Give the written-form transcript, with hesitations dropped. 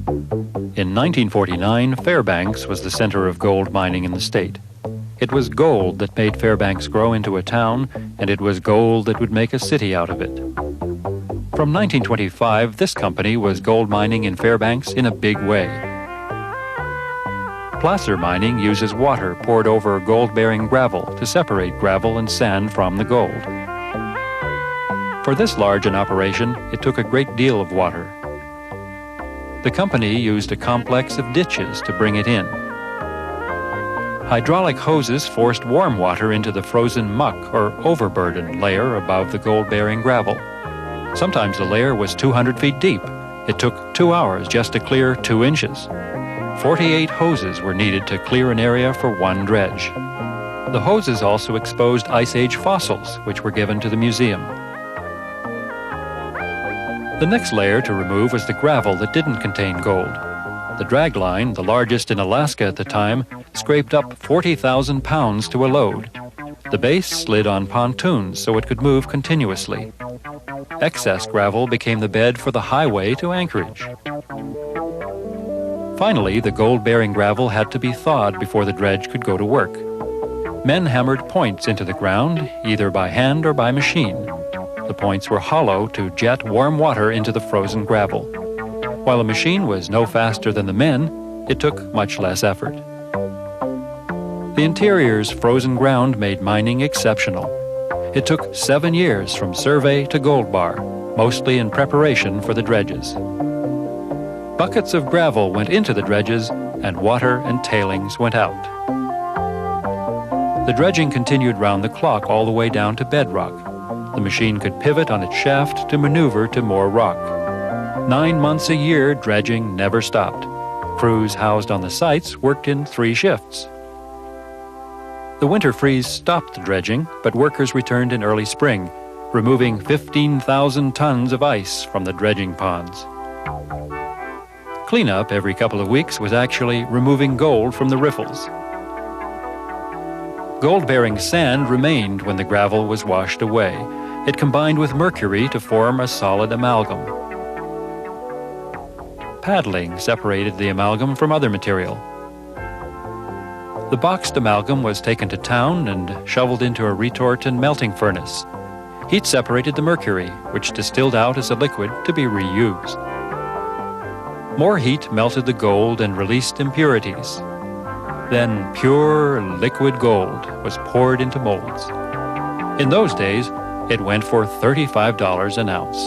In 1949, Fairbanks was the center of gold mining in the state. It was gold that made Fairbanks grow into a town, and it was gold that would make a city out of it. From 1925, this company was gold mining in Fairbanks in a big way. Placer mining uses water poured over gold-bearing gravel to separate gravel and sand from the gold. For this large an operation, it took a great deal of water. The company used a complex of ditches to bring it in. Hydraulic hoses forced warm water into the frozen muck or overburden layer above the gold-bearing gravel. Sometimes the layer was 200 feet deep. It took 2 hours just to clear 2 inches. 48 hoses were needed to clear an area for one dredge. The hoses also exposed Ice Age fossils, which were given to the museum. The next layer to remove was the gravel that didn't contain gold. The dragline, the largest in Alaska at the time, scraped up 40,000 pounds to a load. The base slid on pontoons so it could move continuously. Excess gravel became the bed for the highway to Anchorage. Finally, the gold-bearing gravel had to be thawed before the dredge could go to work. Men hammered points into the ground, either by hand or by machine. The points were hollow to jet warm water into the frozen gravel. While the machine was no faster than the men, it took much less effort. The interior's frozen ground made mining exceptional. It took 7 years from survey to gold bar, mostly in preparation for the dredges. Buckets of gravel went into the dredges, and water and tailings went out. The dredging continued round the clock all the way down to bedrock. The machine could pivot on its shaft to maneuver to more rock. 9 months a year, dredging never stopped. Crews housed on the sites worked in 3 shifts. The winter freeze stopped the dredging, but workers returned in early spring, removing 15,000 tons of ice from the dredging ponds. Cleanup every couple of weeks was actually removing gold from the riffles. Gold-bearing sand remained when the gravel was washed away. It combined with mercury to form a solid amalgam. Paddling separated the amalgam from other material. The boxed amalgam was taken to town and shoveled into a retort and melting furnace. Heat separated the mercury, which distilled out as a liquid to be reused. More heat melted the gold and released impurities. Then pure liquid gold was poured into molds. In those days, it went for $35 an ounce.